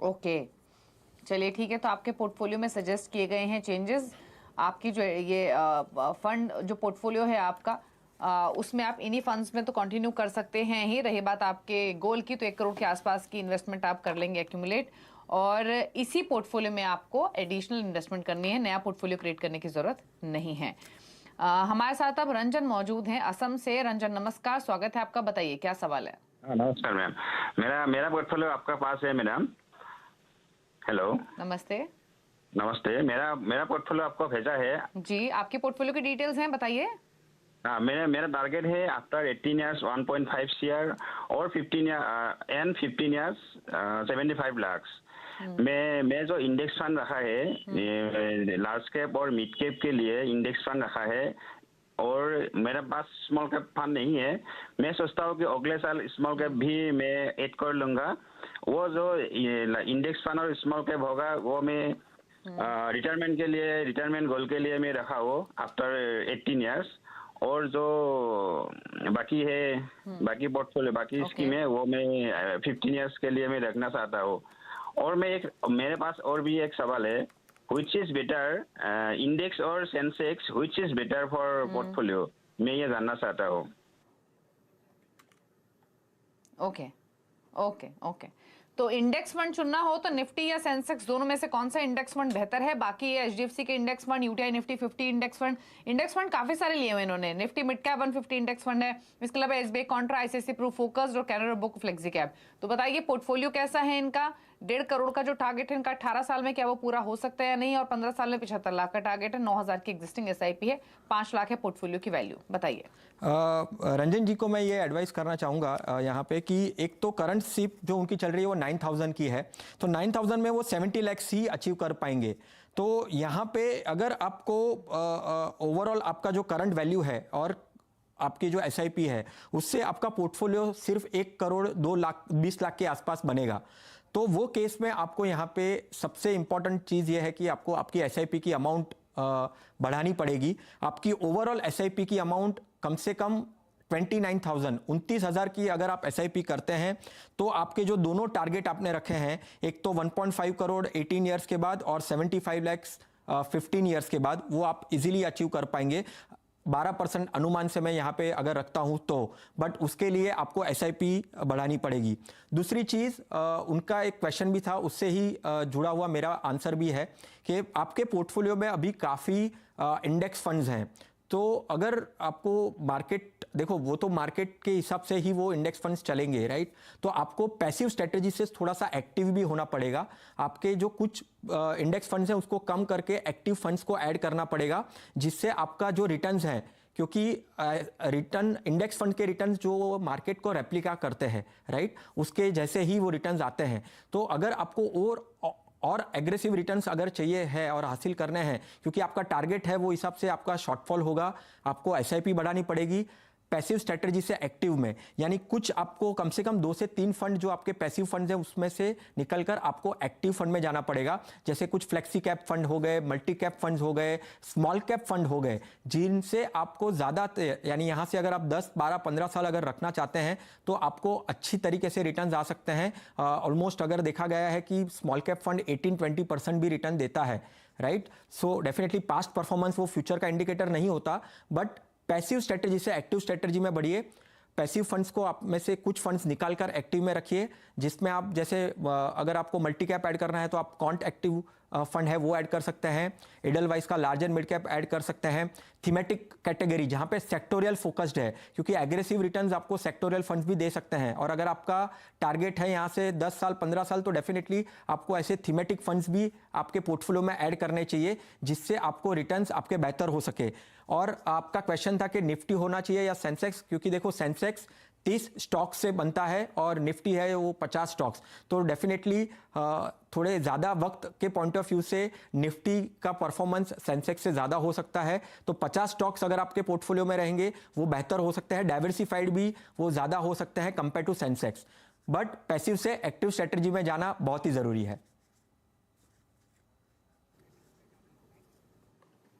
Okay, चलिए ठीक है। तो आपके पोर्टफोलियो में सजेस्ट किए गए हैं चेंजेस। आपकी जो ये फंड जो पोर्टफोलियो है आपका, उसमें आप इन्हीं फंड्स में तो कंटिन्यू कर सकते हैं ही। रही बात आपके गोल की, तो 1 करोड़ के आसपास की इन्वेस्टमेंट आप कर लेंगे एक्यूमुलेट, और इसी पोर्टफोलियो में आपको एडिशनल इन्वेस्टमेंट करनी है, नया पोर्टफोलियो क्रिएट करने की जरूरत नहीं है। हमारे साथ अब रंजन मौजूद हैं असम से। रंजन नमस्कार, स्वागत है आपका, बताइए क्या सवाल है। नमस्कार मैम। मेरा मेरा पोर्टफोलियो आपका पास है मैडम। हेलो। नमस्ते। नमस्ते। मेरा मेरा पोर्टफोलियो आपको भेजा है जी, आपके पोर्टफोलियो की डिटेल्स हैं, बताइए। हाँ, मेरा मेरा टारगेट है आफ्टर 18 इयर्स 1.5 सीआर और 15 इयर्स 75 लाख। मैं जो इंडेक्स फंड रखा है लार्ज कैप और मिड कैप के लिए इंडेक्स फंड रखा है, और मेरे पास स्मॉल कैप फंड नहीं है। मैं सोचता हूँ कि अगले साल स्मॉल कैप भी मैं ऐड कर लूँगा। वो जो इंडेक्स फंड और स्मॉल कैप होगा वो मैं रिटायरमेंट के लिए, रिटायरमेंट गोल के लिए मैं रखा हो आफ्टर 18 इयर्स। और जो बाकी है, बाकी पोर्टफोलियो, बाकी स्कीम है, वो मैं 15 इयर्स के लिए मैं रखना चाहता हूँ। और मेरे पास और भी एक सवाल है, which is better, इंडेक्स और Sensex, which is better for portfolio, मैं ये जानना चाहता हूँ। Okay okay okay. तो इंडेक्स फंड चुनना हो तो निफ्टी या सेंसेक्स दोनों में से कौन सा इंडेक्स फंड बेहतर है? बाकी ये एचडीएफसी के index fund, UTI Nifty 50 index fund काफी सारे लिए हुए इन्होंने। Nifty mid cap 150 index fund है, इसके अलावा SBI contra, ICICI pru focused और कैनरा बुक फ्लेक्सी कैप। तो बताइए पोर्टफोलियो कैसा है इनका? 1.5 करोड़ का जो टारगेट है इनका 18 साल में, क्या वो पूरा हो सकता है या नहीं? और 15 साल में 75 लाख का टारगेट है, 9,000 की एग्जिस्टिंग एसआईपी है, 5 लाख है पोर्टफोलियो की वैल्यू। बताइए। रंजन जी को मैं ये एडवाइस करना चाहूँगा यहाँ पे कि एक तो करंट सिप जो उनकी चल रही है वो 9,000 की है, तो 9,000 में वो 70 लाख ही अचीव कर पाएंगे। तो यहाँ पे अगर आपको ओवरऑल आपका जो करंट वैल्यू है और आपकी जो एसआईपी है उससे आपका पोर्टफोलियो सिर्फ 1 करोड़ 2 लाख 20 लाख के आसपास बनेगा, तो वो केस में आपको यहाँ पे सबसे इंपॉर्टेंट चीज़ ये है कि आपको आपकी एसआईपी की अमाउंट बढ़ानी पड़ेगी। आपकी ओवरऑल एसआईपी की अमाउंट कम से कम 29,000 29,000 की अगर आप एसआईपी करते हैं तो आपके जो दोनों टारगेट आपने रखे हैं, एक तो 1.5 करोड़ 18 ईयर्स के बाद और 75 लैक्स 15 ईयर्स के बाद, वो आप इजीली अचीव कर पाएंगे। 12% अनुमान से मैं यहाँ पे अगर रखता हूँ तो, बट उसके लिए आपको एसआईपी बढ़ानी पड़ेगी। दूसरी चीज़, उनका एक क्वेश्चन भी था, उससे ही जुड़ा हुआ मेरा आंसर भी है कि आपके पोर्टफोलियो में अभी काफ़ी इंडेक्स फंड्स हैं, तो अगर आपको मार्केट देखो, वो तो मार्केट के हिसाब से ही वो इंडेक्स फंड्स चलेंगे, राइट? तो आपको पैसिव स्ट्रेटेजी से थोड़ा सा एक्टिव भी होना पड़ेगा। आपके जो कुछ इंडेक्स फंड्स हैं उसको कम करके एक्टिव फंड्स को ऐड करना पड़ेगा, जिससे आपका जो रिटर्न्स हैं, क्योंकि रिटर्न इंडेक्स फंड के रिटर्न्स जो मार्केट को रेप्लिका करते हैं, राइट, उसके जैसे ही वो रिटर्न्स आते हैं। तो अगर आपको और एग्रेसिव रिटर्न्स अगर चाहिए है और हासिल करने हैं, क्योंकि आपका टारगेट है वो हिसाब से आपका शॉर्टफॉल होगा, आपको एसआईपी बढ़ानी पड़ेगी पैसिव स्ट्रेटजी से एक्टिव में। यानी कुछ आपको कम से कम 2 से 3 फंड जो आपके पैसिव फंड हैं उसमें से निकलकर आपको एक्टिव फंड में जाना पड़ेगा। जैसे कुछ फ्लेक्सी कैप फंड हो गए, मल्टी कैप फंड हो गए, स्मॉल कैप फंड हो गए, जिनसे आपको ज़्यादा, यानी यहाँ से अगर आप 10, 12, 15 साल अगर रखना चाहते हैं तो आपको अच्छी तरीके से रिटर्न आ सकते हैं। ऑलमोस्ट अगर देखा गया है कि स्मॉल कैप फंड 18-20% भी रिटर्न देता है, right? So definitely past performance वो फ्यूचर का इंडिकेटर नहीं होता, बट पैसिव स्ट्रेटजी से एक्टिव स्ट्रेटजी में बढ़िए। पैसिव फंड्स को आप में से कुछ फंड्स निकालकर एक्टिव में रखिए, जिसमें आप जैसे अगर आपको मल्टी कैप ऐड करना है तो आप कॉन्ट एक्टिव फंड है वो ऐड कर सकते हैं, एडलवाइज का large and mid cap add कर सकते हैं। थीमेटिक कैटेगरी जहां पे सेक्टोरियल फोकस्ड है, क्योंकि एग्रेसिव रिटर्न्स आपको सेक्टोरियल फंड्स भी दे सकते हैं, और अगर आपका टारगेट है यहाँ से 10 साल 15 साल तो डेफिनेटली आपको ऐसे थीमेटिक फंड्स भी आपके पोर्टफोलियो में ऐड करने चाहिए, जिससे आपको रिटर्न्स आपके बेहतर हो सके। और आपका क्वेश्चन था कि निफ्टी होना चाहिए या सेंसेक्स, क्योंकि देखो सेंसेक्स 30 स्टॉक्स से बनता है और निफ्टी है वो 50 स्टॉक्स, तो डेफिनेटली थोड़े ज़्यादा वक्त के पॉइंट ऑफ व्यू से निफ्टी का परफॉर्मेंस सेंसेक्स से ज़्यादा हो सकता है। तो 50 स्टॉक्स अगर आपके पोर्टफोलियो में रहेंगे वो बेहतर हो सकते हैं, डाइवर्सिफाइड भी वो ज़्यादा हो सकते हैं compare to Sensex. But passive से एक्टिव स्ट्रेटजी में जाना बहुत ही ज़रूरी है।